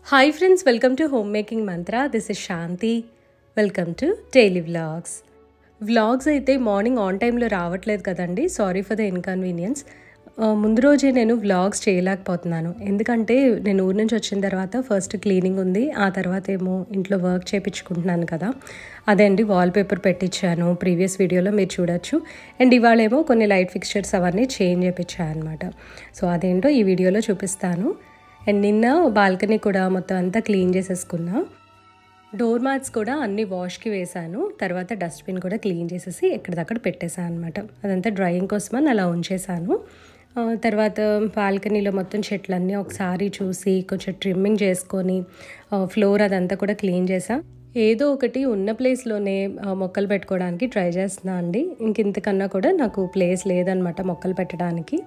Hi friends, welcome to Homemaking Mantra. This is Shanti. Welcome to Daily Vlogs. Vlogs అయితే morning on టైంలో రావట్లేదు కదండి. Sorry for the inconvenience. ముందు రోజే నేను వ్లాగ్స్ చేయలేకపోతున్నాను. ఎందుకంటే నేను ఊరి నుంచి వచ్చిన తర్వాత ఫస్ట్ క్లీనింగ్ ఉంది, ఆ తర్వాత ఏమో ఇంట్లో వర్క్ చేయించుకుంటున్నాను కదా. అదే అండి, వాల్పేపర్ పెట్టించాను, ప్రీవియస్ వీడియోలో మీరు చూడొచ్చు. అండ్ ఇవాళ ఏమో కొన్ని లైట్ ఫిక్స్చర్స్ అవన్నీ చేంజ్ చేయించాను అనమాట. సో అదేంటో ఈ వీడియోలో చూపిస్తాను. అండ్ నిన్న బాల్కనీ కూడా మొత్తం అంతా క్లీన్ చేసేసుకున్నా. డోర్ మ్యాట్స్ కూడా అన్నీ వాష్కి వేసాను. తర్వాత డస్ట్బిన్ కూడా క్లీన్ చేసేసి ఎక్కడిదక్కడ పెట్టేశాను అనమాట. అదంతా డ్రైయింగ్ కోసమని అలా ఉంచేసాను. తర్వాత బాల్కనీలో మొత్తం చెట్లన్నీ ఒకసారి చూసి కొంచెం ట్రిమ్మింగ్ చేసుకొని ఫ్లోర్ అదంతా కూడా క్లీన్ చేసా. ఏదో ఒకటి ఉన్న ప్లేస్లోనే మొక్కలు పెట్టుకోవడానికి ట్రై చేస్తున్నా అండి. ఇంతకన్నా కూడా నాకు ప్లేస్ లేదనమాట మొక్కలు పెట్టడానికి.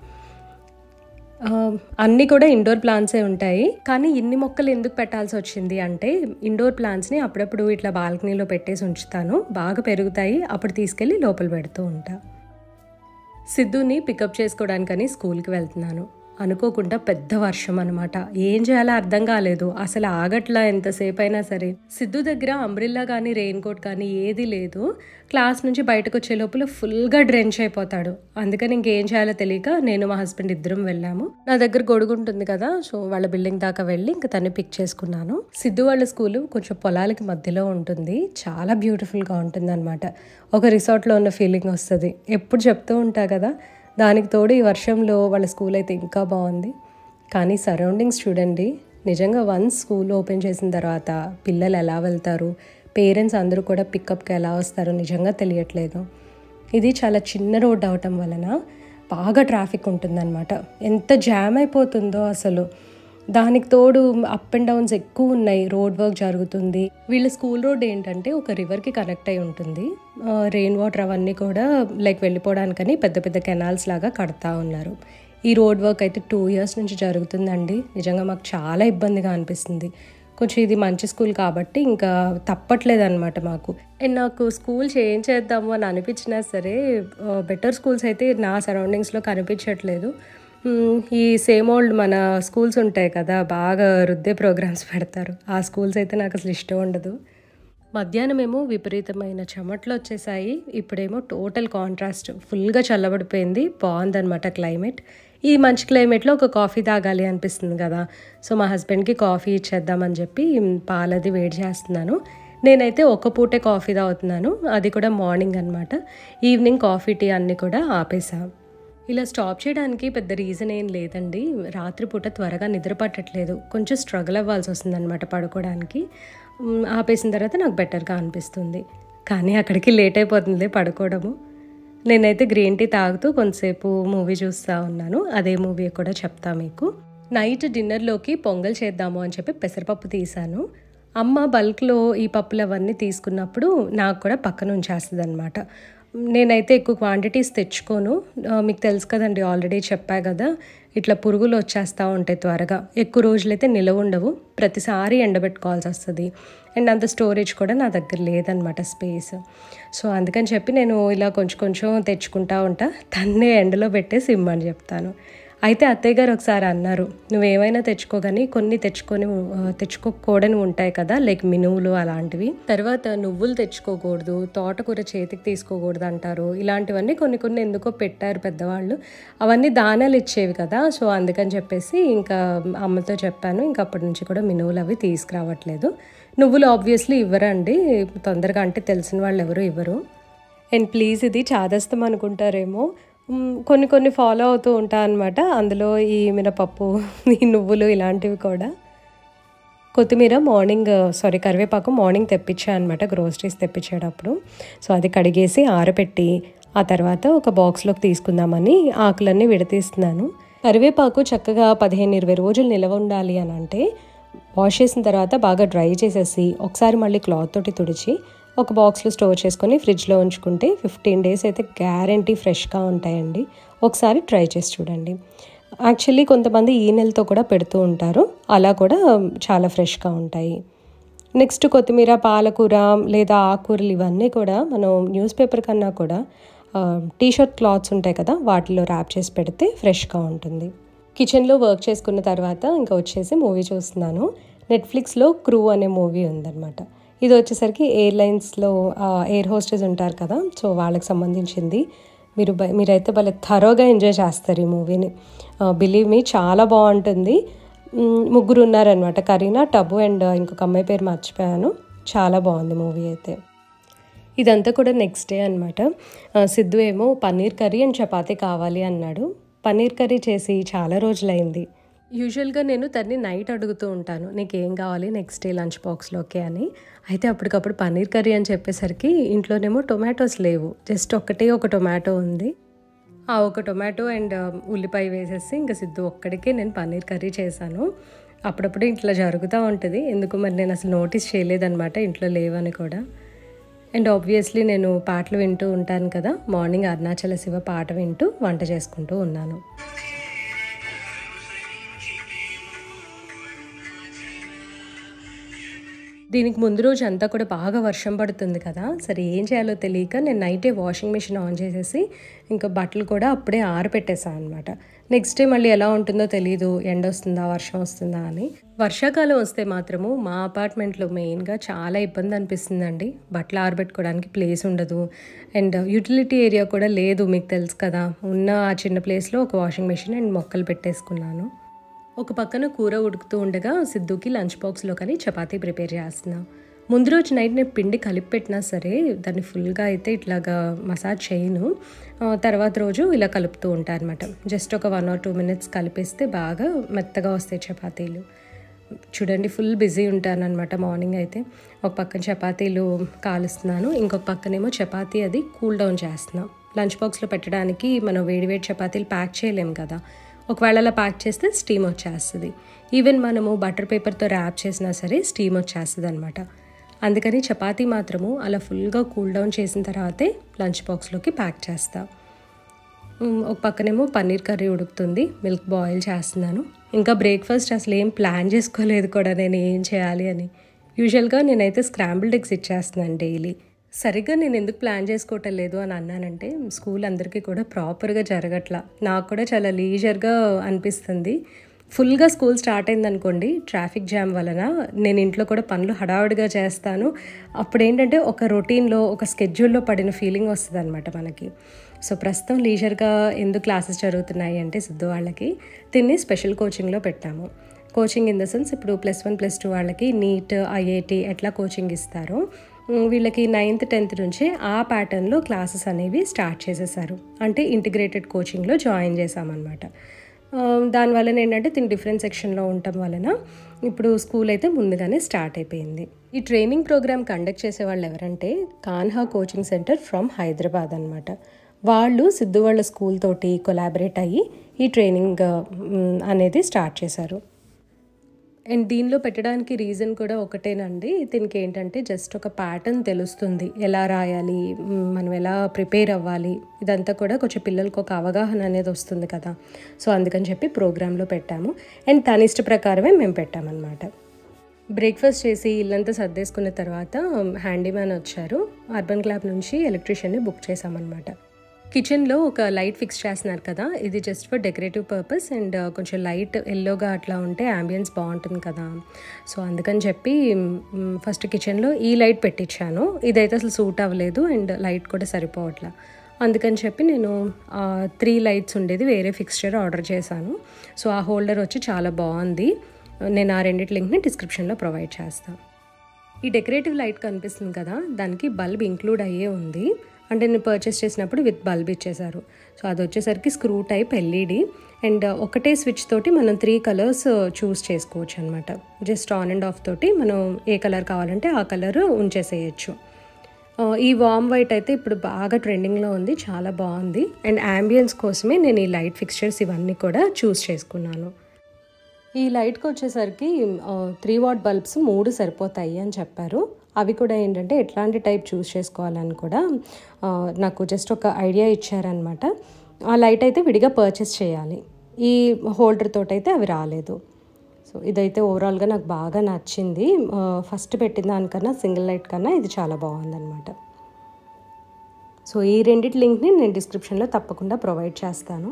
అన్నీ కూడా ఇండోర్ ప్లాంట్సే ఉంటాయి, కానీ ఇన్ని మొక్కలు ఎందుకు పెట్టాల్సి వచ్చింది అంటే ఇండోర్ ప్లాంట్స్ని అప్పుడప్పుడు ఇట్లా బాల్కనీలో పెట్టేసి ఉంచుతాను, బాగా పెరుగుతాయి, అప్పుడు తీసుకెళ్ళి లోపల పెడుతూ ఉంటా. సిద్ధుని పికప్ చేసుకోవడానికని స్కూల్కి వెళ్తున్నాను. అనుకోకుండా పెద్ద వర్షం అనమాట. ఏం చేయాలో అర్థం కాలేదు, అసలు ఆగట్లా ఎంతసేపు అయినా సరే. సిద్ధు దగ్గర అంబ్రిల్లా కానీ రెయిన్ కోట్ కానీ ఏది లేదు. క్లాస్ నుంచి బయటకు వచ్చే లోపల ఫుల్గా డ్రెంచ్ అయిపోతాడు. అందుకని ఇంకేం చేయాలో తెలియక నేను మా హస్బెండ్ ఇద్దరం వెళ్ళాము. నా దగ్గర గొడుగు ఉంటుంది కదా, సో వాళ్ళ బిల్డింగ్ దాకా వెళ్ళి ఇంకా తన్ని పిక్ చేసుకున్నాను. సిద్ధు వాళ్ళ స్కూలు కొంచెం పొలాలకి మధ్యలో ఉంటుంది, చాలా బ్యూటిఫుల్గా ఉంటుంది అనమాట. ఒక రిసార్ట్లో ఉన్న ఫీలింగ్ వస్తుంది. ఎప్పుడు చెప్తూ ఉంటా కదా, దానికి తోడు ఈ వర్షంలో వాళ్ళ స్కూల్ అయితే ఇంకా బాగుంది. కానీ సరౌండింగ్స్ చూడండి, నిజంగా వన్స్ స్కూల్ ఓపెన్ చేసిన తర్వాత పిల్లలు ఎలా వెళ్తారు, పేరెంట్స్ అందరూ కూడా పికప్కి ఎలా వస్తారో నిజంగా తెలియట్లేదు. ఇది చాలా చిన్న రోడ్ అవటం వలన బాగా ట్రాఫిక్ ఉంటుందన్నమాట. ఎంత జామ్ అయిపోతుందో అసలు. దానికి తోడు అప్ అండ్ డౌన్స్ ఎక్కువ ఉన్నాయి, రోడ్ వర్క్ జరుగుతుంది. వీళ్ళ స్కూల్ రోడ్ ఏంటంటే ఒక రివర్కి కనెక్ట్ అయి ఉంటుంది. రెయిన్ వాటర్ అవన్నీ కూడా వెళ్ళిపోవడానికని పెద్ద పెద్ద కెనాల్స్ లాగా కడతా ఉన్నారు. ఈ రోడ్ వర్క్ అయితే 2 years నుంచి జరుగుతుందండి. నిజంగా మాకు చాలా ఇబ్బందిగా అనిపిస్తుంది. కొంచెం ఇది మంచి స్కూల్ కాబట్టి ఇంకా తప్పట్లేదు అనమాట మాకు. అండ్ నాకు స్కూల్ చేంజ్ చేద్దాము అని అనిపించినా సరే బెటర్ స్కూల్స్ అయితే నా సరౌండింగ్స్లో కనిపించట్లేదు. ఈ సేమ్ ఓల్డ్ మన స్కూల్స్ ఉంటాయి కదా, బాగా రుద్దే ప్రోగ్రామ్స్ పెడతారు, ఆ స్కూల్స్ అయితే నాకు అసలు ఇష్టం ఉండదు. మధ్యాహ్నం ఏమో విపరీతమైన చెమట్లు వచ్చేసాయి. ఇప్పుడేమో టోటల్ కాంట్రాస్ట్, ఫుల్గా చల్లబడిపోయింది. బాగుందనమాట క్లైమేట్. ఈ మంచి క్లైమేట్లో ఒక కాఫీ తాగాలి అనిపిస్తుంది కదా, సో మా హస్బెండ్కి కాఫీ ఇచ్చేద్దామని చెప్పి పాలది వేడి చేస్తున్నాను. నేనైతే ఒక పూటే కాఫీ తాగుతున్నాను, అది కూడా మార్నింగ్ అనమాట. ఈవినింగ్ కాఫీ టీ అన్నీ కూడా ఆపేసాం. ఇలా స్టాప్ చేయడానికి పెద్ద రీజన్ ఏం లేదండి. రాత్రిపూట త్వరగా నిద్ర పట్టట్లేదు, కొంచెం స్ట్రగుల్ అవ్వాల్సి వస్తుంది అనమాట పడుకోవడానికి. ఆపేసిన తర్వాత నాకు బెటర్గా అనిపిస్తుంది, కానీ అక్కడికి లేట్ అయిపోతుంది పడుకోవడము. నేనైతే గ్రీన్ టీ తాగుతూ కొంతసేపు మూవీ చూస్తూ ఉన్నాను. అదే మూవీ కూడా చెప్తా మీకు. నైట్ డిన్నర్లోకి పొంగల్ చేద్దాము అని చెప్పి పెసరపప్పు తీసాను. అమ్మ బల్క్లో ఈ పప్పులు అవన్నీ తీసుకున్నప్పుడు నాకు కూడా పక్కన ఉంచేస్తుంది అనమాట. నేనైతే ఎక్కువ క్వాంటిటీస్ తెచ్చుకోను. మీకు తెలుసు కదండి, ఆల్రెడీ చెప్పా కదా, ఇట్లా పురుగులు వచ్చేస్తూ ఉంటాయి త్వరగా. ఎక్కువ రోజులైతే నిలవ ఉండవు, ప్రతిసారి ఎండబెట్టుకోవాల్సి వస్తుంది. అండ్ అంత స్టోరేజ్ కూడా నా దగ్గర లేదనమాట, స్పేస్. సో అందుకని చెప్పి నేను ఇలా కొంచెం కొంచెం తెచ్చుకుంటా ఉంటా, తన్నే ఎండలో పెట్టేసి ఇమ్మని చెప్తాను. అయితే అత్తయ్య గారు ఒకసారి అన్నారు, నువ్వేమైనా తెచ్చుకో కానీ కొన్ని తెచ్చుకోకూడని ఉంటాయి కదా, లైక్ మినువులు అలాంటివి, తర్వాత నువ్వులు తెచ్చుకోకూడదు, తోటకూర చేతికి తీసుకోకూడదు అంటారు. ఇలాంటివన్నీ కొన్ని ఎందుకో పెట్టారు పెద్దవాళ్ళు. అవన్నీ దానాలు ఇచ్చేవి కదా, సో అందుకని చెప్పేసి ఇంకా అమ్మతో చెప్పాను. ఇంకా అప్పటి నుంచి కూడా మినువులు అవి తీసుకురావట్లేదు. నువ్వులు ఆబ్వియస్లీ ఇవ్వరండి తొందరగా, అంటే తెలిసిన వాళ్ళు ఎవరు ఇవ్వరు. అండ్ ప్లీజ్, ఇది చాదస్తం అనుకుంటారేమో, కొన్ని ఫాలో అవుతూ ఉంటా అనమాట. అందులో ఈ మినపప్పు, ఈ నువ్వులు ఇలాంటివి కూడా. కరివేపాకు మార్నింగ్ తెప్పించా అనమాట, గ్రోసరీస్ తెప్పించేటప్పుడు. సో అది కడిగేసి ఆరబెట్టి ఆ తర్వాత ఒక బాక్స్లోకి తీసుకుందామని ఆకులన్నీ విడతీస్తున్నాను. కరివేపాకు చక్కగా 15-20 రోజులు నిలవ ఉండాలి అని అంటే వాష్ చేసిన తర్వాత బాగా డ్రై చేసేసి ఒకసారి మళ్ళీ క్లాత్ తోటి తుడిచి ఒక బాక్స్లో స్టోర్ చేసుకొని ఫ్రిడ్జ్లో ఉంచుకుంటే 15 days అయితే గ్యారంటీ ఫ్రెష్గా ఉంటాయండి. ఒకసారి ట్రై చేసి చూడండి. యాక్చువల్లీ కొంతమంది ఈ నెలతో కూడా పెడుతూ ఉంటారు, అలా కూడా చాలా ఫ్రెష్గా ఉంటాయి. నెక్స్ట్ కొత్తిమీర, పాలకూర లేదా ఆకుకూరలు ఇవన్నీ కూడా మనం న్యూస్ పేపర్ కన్నా కూడా టీషర్ట్ క్లాత్స్ ఉంటాయి కదా, వాటిలో ర్యాప్ చేసి పెడితే ఫ్రెష్గా ఉంటుంది. కిచెన్లో వర్క్ చేసుకున్న తర్వాత ఇంకా వచ్చేసి మూవీ చూస్తున్నాను. నెట్ఫ్లిక్స్లో క్రూ అనే మూవీ ఉందన్నమాట. ఇది వచ్చేసరికి ఎయిర్లైన్స్లో ఎయిర్ హోస్టెస్ ఉంటారు కదా, సో వాళ్ళకి సంబంధించింది. మీరైతే భలే థరోగా ఎంజాయ్ చేస్తారు ఈ మూవీని. బిలీవ్ మీ, చాలా బాగుంటుంది. ముగ్గురు ఉన్నారనమాట, కరీనా, టబు అండ్ ఇంకొక అమ్మాయి పేరు మర్చిపోయాను. చాలా బాగుంది మూవీ అయితే. ఇదంతా కూడా నెక్స్ట్ డే అనమాట. సిద్ధు ఏమో పన్నీర్ కర్రీ అండ్ చపాతీ కావాలి అన్నాడు. పన్నీర్ కర్రీ చేసి చాలా రోజులైంది. యూజువల్గా నేను తన్ని నైట్ అడుగుతూ ఉంటాను, నీకు ఏం కావాలి నెక్స్ట్ డే లంచ్ బాక్స్లోకి అని. అయితే అప్పటికప్పుడు పన్నీర్ కర్రీ అని చెప్పేసరికి ఇంట్లోనేమో టొమాటోస్ లేవు, జస్ట్ ఒక టొమాటో ఉంది. ఆ ఒక టొమాటో అండ్ ఉల్లిపాయ వేసేసి ఇంకా సిద్ధు ఒక్కడికే నేను పన్నీర్ కర్రీ చేశాను. అప్పుడప్పుడు ఇట్లా జరుగుతూ ఉంటుంది, ఎందుకు మరి నేను అసలు నోటీస్ చేయలేదన్నమాట ఇంట్లో లేవని కూడా. అండ్ ఆబ్వియస్లీ నేను పాటలు వింటూ ఉంటాను కదా, మార్నింగ్ అరుణాచల శివ పాట వింటూ వంట చేసుకుంటూ ఉన్నాను. దీనికి ముందు రోజు అంతా కూడా బాగా వర్షం పడుతుంది కదా, సరే ఏం చేయాలో తెలియక నేను నైటే వాషింగ్ మిషన్ ఆన్ చేసేసి ఇంకా బట్టలు కూడా అప్పుడే ఆరబెట్టేసాను అనమాట. నెక్స్ట్ డే మళ్ళీ ఎలా ఉంటుందో తెలీదు, ఎండ వస్తుందా వర్షం వస్తుందా అని. వర్షాకాలం వస్తే మాత్రము మా అపార్ట్మెంట్లో మెయిన్గా చాలా ఇబ్బంది అనిపిస్తుందండి. బట్టలు ఆరబెట్టుకోవడానికి ప్లేస్ ఉండదు అండ్ యూటిలిటీ ఏరియా కూడా లేదు, మీకు తెలుసు కదా. ఉన్న ఆ చిన్న ప్లేస్లో ఒక వాషింగ్ మిషన్ అండ్ మొక్కలు పెట్టేసుకున్నాను. ఒక పక్కన కూర ఉడుకుతూ ఉండగా సిద్ధుకి లంచ్ బాక్స్లో కానీ చపాతీ ప్రిపేర్ చేస్తున్నా. ముందు రోజు నైట్ నేను పిండి కలిపి పెట్టినా సరే దాన్ని ఫుల్గా అయితే ఇట్లాగా మసాజ్ చేయను. తర్వాత రోజు ఇలా కలుపుతూ ఉంటాను అనమాట. జస్ట్ ఒక 1 or 2 minutes కలిపేస్తే బాగా మెత్తగా వస్తాయి చపాతీలు. చూడండి, ఫుల్ బిజీ ఉంటాను అనమాట మార్నింగ్ అయితే. ఒక పక్కన చపాతీలు కాలుస్తున్నాను, ఇంకొక పక్కనేమో చపాతీ అది కూల్ డౌన్ చేస్తున్నాను. లంచ్ బాక్స్లో పెట్టడానికి మనం వేడివేడి చపాతీలు ప్యాక్ చేయలేము కదా, ఒకవేళ అలా ప్యాక్ చేస్తే స్టీమ్ వచ్చేస్తుంది. ఈవెన్ మనము బటర్ పేపర్తో ర్యాప్ చేసినా సరే స్టీమ్ వచ్చేస్తుంది అనమాట. అందుకని చపాతీ మాత్రము అలా ఫుల్గా కూల్ డౌన్ చేసిన తర్వాతే లంచ్ బాక్స్లోకి ప్యాక్ చేస్తా. ఒక పక్కనేమో పన్నీర్ కర్రీ ఉడుకుతుంది, మిల్క్ బాయిల్ చేస్తున్నాను. ఇంకా బ్రేక్ఫాస్ట్ అసలు ఏం ప్లాన్ చేసుకోలేదు కూడా నేను ఏం చేయాలి అని. యూజువల్గా నేనైతే స్క్రాంబుల్డ్ ఎగ్స్ ఇచ్చేస్తున్నాను డైలీ. సరిగ్గా నేను ఎందుకు ప్లాన్ చేసుకోవటం లేదు అని అన్నానంటే, స్కూల్ అందరికీ కూడా ప్రాపర్గా జరగట్లా, నాకు కూడా చాలా లీజర్గా అనిపిస్తుంది. ఫుల్గా స్కూల్ స్టార్ట్ అయిందనుకోండి, ట్రాఫిక్ జామ్ వలన నేను ఇంట్లో కూడా పనులు హడావుడిగా చేస్తాను. అప్పుడు ఏంటంటే ఒక రొటీన్లో ఒక స్కెడ్యూల్లో పడిన ఫీలింగ్ వస్తుంది అనమాట మనకి. సో ప్రస్తుతం లీజర్గా ఎందుకు క్లాసెస్ జరుగుతున్నాయి అంటే, సిద్ధు వాళ్ళకి దీన్ని స్పెషల్ కోచింగ్లో పెట్టాము. కోచింగ్ ఇన్ ద సెన్స్ ఇప్పుడు +1 +2 వాళ్ళకి నీట్ IIT ఎట్లా కోచింగ్ ఇస్తారో వీళ్ళకి 9th 10th నుంచి ఆ ప్యాటర్న్లో క్లాసెస్ అనేవి స్టార్ట్ చేసేసారు. అంటే ఇంటిగ్రేటెడ్ కోచింగ్లో జాయిన్ చేసామన్నమాట. దానివల్ల ఏంటంటే దీని డిఫరెంట్ సెక్షన్లో ఉండటం వలన ఇప్పుడు స్కూల్ అయితే ముందుగానే స్టార్ట్ అయిపోయింది. ఈ ట్రైనింగ్ ప్రోగ్రామ్ కండక్ట్ చేసే వాళ్ళు ఎవరంటే Kanha coaching centre from Hyderabad అనమాట. వాళ్ళు సిద్ధు వాళ్ళ స్కూల్ తోటి కొలాబరేట్ అయ్యి ఈ ట్రైనింగ్ అనేది స్టార్ట్ చేశారు. అండ్ దీనిలో పెట్టడానికి రీజన్ కూడా ఒకటేనండి. దీనికి ఏంటంటే జస్ట్ ఒక ప్యాటర్న్ తెలుస్తుంది, ఎలా రాయాలి, మనం ఎలా ప్రిపేర్ అవ్వాలి, ఇదంతా కూడా కొంచెం పిల్లలకు ఒక అవగాహన అనేది వస్తుంది కదా. సో అందుకని చెప్పి ప్రోగ్రాంలో పెట్టాము. అండ్ తన ఇష్ట ప్రకారమే మేము పెట్టామన్నమాట. బ్రేక్ఫాస్ట్ చేసి ఇల్లంతా సర్దేసుకున్న తర్వాత హ్యాండీమ్యాన్ వచ్చారు. అర్బన్ క్లాబ్ నుంచి ఎలక్ట్రీషియన్ని బుక్ చేసామన్నమాట. కిచెన్లో ఒక లైట్ ఫిక్స్ చేస్తున్నారు కదా, ఇది just for decorative purpose and కొంచెం లైట్ ఎల్లోగా అట్లా ఉంటే యాంబియన్స్ బాగుంటుంది కదా. సో అందుకని చెప్పి ఫస్ట్ కిచెన్లో ఈ లైట్ పెట్టించాను. ఇదైతే అసలు సూట్ అవ్వలేదు అండ్ లైట్ కూడా సరిపోవట్లా. అందుకని చెప్పి నేను 3 లైట్స్ ఉండేది వేరే ఫిక్స్చర్ ఆర్డర్ చేశాను. సో ఆ హోల్డర్ వచ్చి చాలా బాగుంది. నేను ఆ రెండింటి లింక్ని డిస్క్రిప్షన్లో ప్రొవైడ్ చేస్తాను. ఈ డెకరేటివ్ లైట్ కనిపిస్తుంది కదా, దానికి బల్బ్ ఇంక్లూడ్ అయ్యే ఉంది. అంటే నేను పర్చేస్ చేసినప్పుడు విత్ బల్బ్ ఇచ్చేసారు. సో అది వచ్చేసరికి స్క్రూ టైప్ LED అండ్ ఒకటే స్విచ్ తోటి మనం 3 కలర్స్ చూస్ చేసుకోవచ్చు అనమాట. జస్ట్ ఆన్ అండ్ ఆఫ్ తోటి మనం ఏ కలర్ కావాలంటే ఆ కలర్ ఉంచేసేయచ్చు. ఈ వామ్ వైట్ అయితే ఇప్పుడు బాగా ట్రెండింగ్లో ఉంది, చాలా బాగుంది. అండ్ యాంబియన్స్ కోసమే నేను ఈ లైట్ ఫిక్స్చర్స్ ఇవన్నీ కూడా చూస్ చేసుకున్నాను. ఈ లైట్కి వచ్చేసరికి 3 watt బల్బ్స్ 3 సరిపోతాయి అని చెప్పారు. అవి కూడా ఏంటంటే ఎట్లాంటి టైప్ చూస్ చేసుకోవాలని కూడా నాకు జస్ట్ ఒక ఐడియా ఇచ్చారనమాట. ఆ లైట్ అయితే విడిగా పర్చేస్ చేయాలి, ఈ హోల్డర్ తోటైతే అవి రాలేదు. సో ఇదైతే ఓవరాల్గా నాకు బాగా నచ్చింది. ఫస్ట్ పెట్టిన దానికన్నా సింగిల్ లైట్ కన్నా ఇది చాలా బాగుందన్నమాట. సో ఈ రెండిటి లింక్ని నేను డిస్క్రిప్షన్లో తప్పకుండా ప్రొవైడ్ చేస్తాను.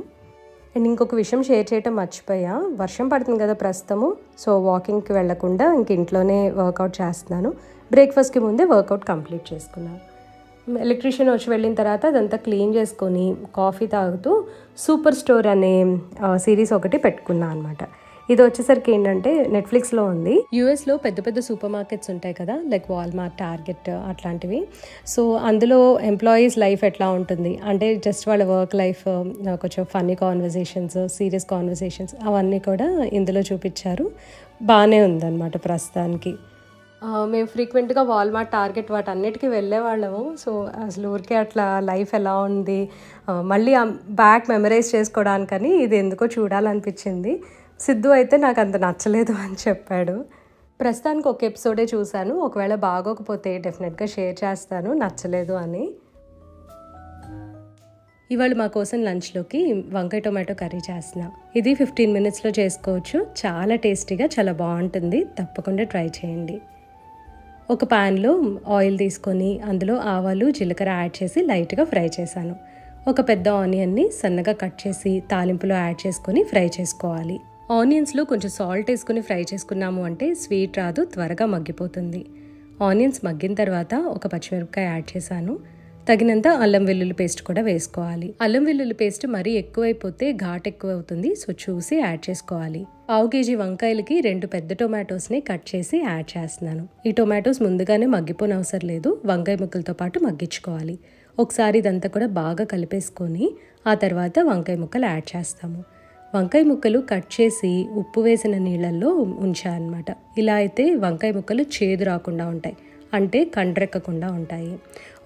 అండ్ ఇంకొక విషయం షేర్ చేయటం మర్చిపోయా, వర్షం పడుతుంది కదా ప్రస్తుతము, సో వాకింగ్కి వెళ్లకుండా ఇంక ఇంట్లోనే వర్కౌట్ చేస్తున్నాను. బ్రేక్ఫాస్ట్కి ముందే వర్కౌట్ కంప్లీట్ చేసుకున్నాను. ఎలక్ట్రీషియన్ వచ్చి వెళ్ళిన తర్వాత అదంతా క్లీన్ చేసుకొని కాఫీ తాగుతూ సూపర్ స్టోర్ అనే సిరీస్ ఒకటి పెట్టుకున్నాను అనమాట. ఇది వచ్చేసరికి ఏంటంటే నెట్ఫ్లిక్స్లో ఉంది. యూఎస్లో పెద్ద పెద్ద సూపర్ మార్కెట్స్ ఉంటాయి కదా, లైక్ వాల్మార్ట్, టార్గెట్ అట్లాంటివి. సో అందులో ఎంప్లాయీస్ లైఫ్ ఎట్లా ఉంటుంది అంటే జస్ట్ వాళ్ళ వర్క్ లైఫ్, కొంచెం ఫన్నీ కాన్వర్సేషన్స్, సీరియస్ కాన్వర్సేషన్స్ అవన్నీ కూడా ఇందులో చూపించారు. బాగానే ఉందన్నమాట ప్రస్తుతానికి. మేము ఫ్రీక్వెంట్గా వాల్మార్ట్, టార్గెట్ వాటన్నిటికీ వెళ్ళేవాళ్ళము. సో అసలు ఊరికే అట్లా లైఫ్ ఎలా ఉంది మళ్ళీ బ్యాక్ మెమరైజ్ చేసుకోవడానికని ఇది ఎందుకో చూడాలనిపించింది. సిద్ధు అయితే నాకు అంత నచ్చలేదు అని చెప్పాడు. ప్రస్తుతానికి ఒక ఎపిసోడే చూశాను, ఒకవేళ బాగోకపోతే డెఫినెట్గా షేర్ చేస్తాను నచ్చలేదు అని. ఇవాళ మా కోసం లంచ్లోకి వంకాయ టొమాటో కర్రీ చేస్తున్నా. ఇది 15 మినిట్స్లో చేసుకోవచ్చు, చాలా టేస్టీగా చాలా బాగుంటుంది, తప్పకుండా ట్రై చేయండి. ఒక ప్యాన్లో ఆయిల్ తీసుకొని అందులో ఆవాలు, జీలకర్ర యాడ్ చేసి లైట్గా ఫ్రై చేశాను. ఒక పెద్ద ఆనియన్ని సన్నగా కట్ చేసి తాలింపులో యాడ్ చేసుకొని ఫ్రై చేసుకోవాలి. ఆనియన్స్లో కొంచెం సాల్ట్ వేసుకుని ఫ్రై చేసుకున్నాము అంటే స్వీట్ రాదు, త్వరగా మగ్గిపోతుంది. ఆనియన్స్ మగ్గిన తర్వాత ఒక పచ్చిమిరపకాయ యాడ్ చేశాను. తగినంత అల్లం వెల్లుల్లి పేస్ట్ కూడా వేసుకోవాలి. అల్లం వెల్లుల్లి పేస్ట్ మరీ ఎక్కువైపోతే ఘాట్ ఎక్కువ అవుతుంది, సో చూసి యాడ్ చేసుకోవాలి. 1/2 కేజీ వంకాయలకి 2 పెద్ద టొమాటోస్ని కట్ చేసి యాడ్ చేస్తున్నాను. ఈ టొమాటోస్ ముందుగానే మగ్గిపోనవసరం లేదు, వంకాయ ముక్కలతో పాటు మగ్గించుకోవాలి. ఒకసారి ఇదంతా కూడా బాగా కలిపేసుకొని ఆ తర్వాత వంకాయ ముక్కలు యాడ్ చేస్తాము. వంకాయ ముక్కలు కట్ చేసి ఉప్పు వేసిన నీళ్ళల్లో ఉంచాలన్నమాట. ఇలా అయితే వంకాయ ముక్కలు చేదు రాకుండా ఉంటాయి, అంటే కండ్రెక్కకుండా ఉంటాయి.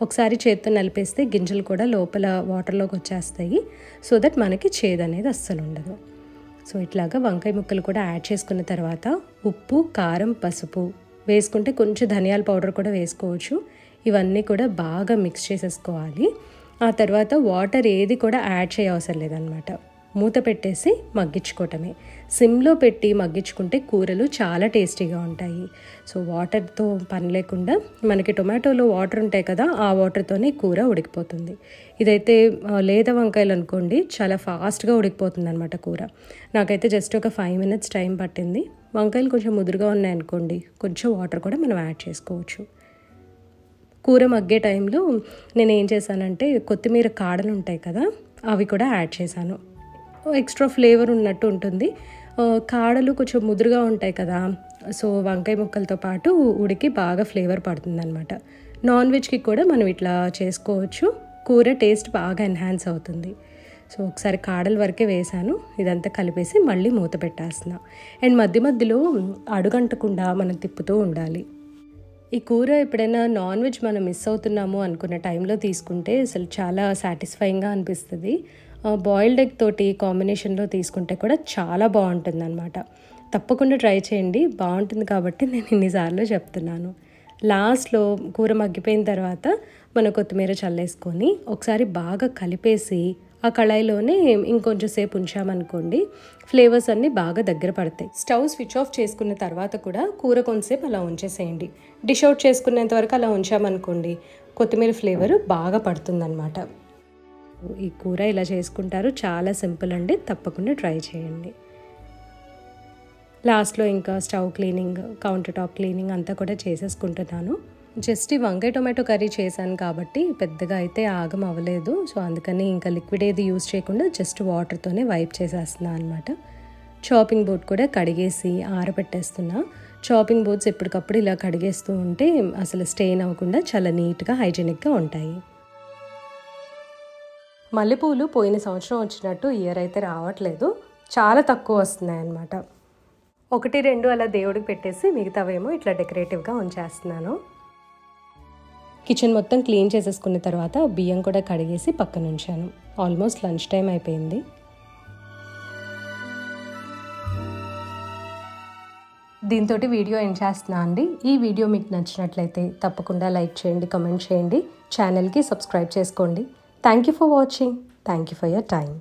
ఒకసారి చేత్తో నలిపేస్తే గింజలు కూడా లోపల వాటర్లోకి వచ్చేస్తాయి, సో దట్ మనకి చేదు అనేది అస్సలు ఉండదు. సో ఇట్లాగా వంకాయ ముక్కలు కూడా యాడ్ చేసుకున్న తర్వాత ఉప్పు, కారం, పసుపు వేసుకుంటే కొంచెం ధనియాల పౌడర్ కూడా వేసుకోవచ్చు. ఇవన్నీ కూడా బాగా మిక్స్ చేసేసుకోవాలి. ఆ తర్వాత వాటర్ ఏది కూడా యాడ్ చేయవసరం లేదనమాట. మూత పెట్టేసి మగ్గించుకోవటమే. సిమ్లో పెట్టి మగ్గించుకుంటే కూరలు చాలా టేస్టీగా ఉంటాయి. సో వాటర్తో పని లేకుండా మనకి టొమాటోలో వాటర్ ఉంటాయి కదా, ఆ వాటర్తోనే కూర ఉడికిపోతుంది. ఇదైతే లేత వంకాయలు అనుకోండి చాలా ఫాస్ట్గా ఉడికిపోతుంది అనమాట కూర. నాకైతే జస్ట్ ఒక 5 మినిట్స్ టైం పట్టింది. వంకాయలు కొంచెం ముదురుగా ఉన్నాయనుకోండి, కొంచెం వాటర్ కూడా మనం యాడ్ చేసుకోవచ్చు. కూర మగ్గే టైంలో నేను ఏం చేశానంటే కొత్తిమీర కాడలు ఉంటాయి కదా, అవి కూడా యాడ్ చేశాను. ఎక్స్ట్రా ఫ్లేవర్ ఉన్నట్టు ఉంటుంది. కాడలు కొంచెం ముదురుగా ఉంటాయి కదా, సో వంకాయ ముక్కలతో పాటు ఉడికి బాగా ఫ్లేవర్ పడుతుంది అనమాట. నాన్ వెజ్కి కూడా మనం ఇట్లా చేసుకోవచ్చు, కూర టేస్ట్ బాగా ఎన్హాన్స్ అవుతుంది. సో ఒకసారి కాడల వరకే వేసాను. ఇదంతా కలిపేసి మళ్ళీ మూత పెట్టేస్తున్నా. అండ్ మధ్య మధ్యలో అడుగంటకుండా మనం తిప్పుతూ ఉండాలి. ఈ కూర ఎప్పుడైనా నాన్ వెజ్ మనం మిస్ అవుతున్నాము అనుకున్న టైంలో తీసుకుంటే అసలు చాలా సాటిస్ఫైయింగ్గా అనిపిస్తుంది. బాయిల్డ్ ఎగ్ తోటి కాంబినేషన్లో తీసుకుంటే కూడా చాలా బాగుంటుంది అనమాట. తప్పకుండా ట్రై చేయండి, బాగుంటుంది కాబట్టి నేను ఇన్నిసార్లు చెప్తున్నాను. లాస్ట్లో కూర మగ్గిపోయిన తర్వాత మనం కొత్తిమీర చల్లేసుకొని ఒకసారి బాగా కలిపేసి ఆ కళాయిలోనే ఇంకొంచెం సేపు ఉంచామనుకోండి, ఫ్లేవర్స్ అన్నీ బాగా దగ్గర పడతాయి. స్టవ్ స్విచ్ ఆఫ్ చేసుకున్న తర్వాత కూడా కూర కొంతసేపు అలా ఉంచేసేయండి. డిష్ అవుట్ చేసుకునేంత వరకు అలా ఉంచామనుకోండి, కొత్తిమీర ఫ్లేవర్ బాగా పడుతుందన్నమాట. ఈ కూర ఇలా చేసుకుంటారు, చాలా సింపుల్ అండి, తప్పకుండా ట్రై చేయండి. లాస్ట్లో ఇంకా stove cleaning, counter top cleaning అంతా కూడా చేసేసుకుంటున్నాను. జస్ట్ ఈ వంకాయ టొమాటో కర్రీ చేశాను కాబట్టి పెద్దగా అయితే ఆగం అవ్వలేదు. సో అందుకని ఇంకా లిక్విడ్ ఏది యూజ్ చేయకుండా జస్ట్ వాటర్తోనే వైప్ చేసేస్తున్నాను అనమాట. చాపింగ్ బోర్డ్ కూడా కడిగేసి ఆరబెట్టేస్తున్నా. చాపింగ్ బోర్డ్స్ ఎప్పటికప్పుడు ఇలా కడిగేస్తూ ఉంటే అసలు స్టెయిన్ అవ్వకుండా చాలా నీట్గా హైజీనిక్గా ఉంటాయి. మల్లెపూలు పోయిన సంవత్సరం వచ్చినట్టు ఇయర్ అయితే రావట్లేదు, చాలా తక్కువ వస్తున్నాయి అన్నమాట. 1-2 అలా దేవుడికి పెట్టేసి మిగతావేమో ఇట్లా డెకరేటివ్గా ఉంచేస్తున్నాను. కిచెన్ మొత్తం క్లీన్ చేసేసుకున్న తర్వాత బియ్యం కూడా కడిగేసి పక్కన ఉంచాను. ఆల్మోస్ట్ లంచ్ టైం అయిపోయింది. దీంతో వీడియో ఎండ్ చేస్తున్నా అండి. ఈ వీడియో మీకు నచ్చినట్లయితే తప్పకుండా లైక్ చేయండి, కమెంట్ చేయండి, ఛానల్కి సబ్స్క్రైబ్ చేసుకోండి. Thank you for watching. Thank you for your time.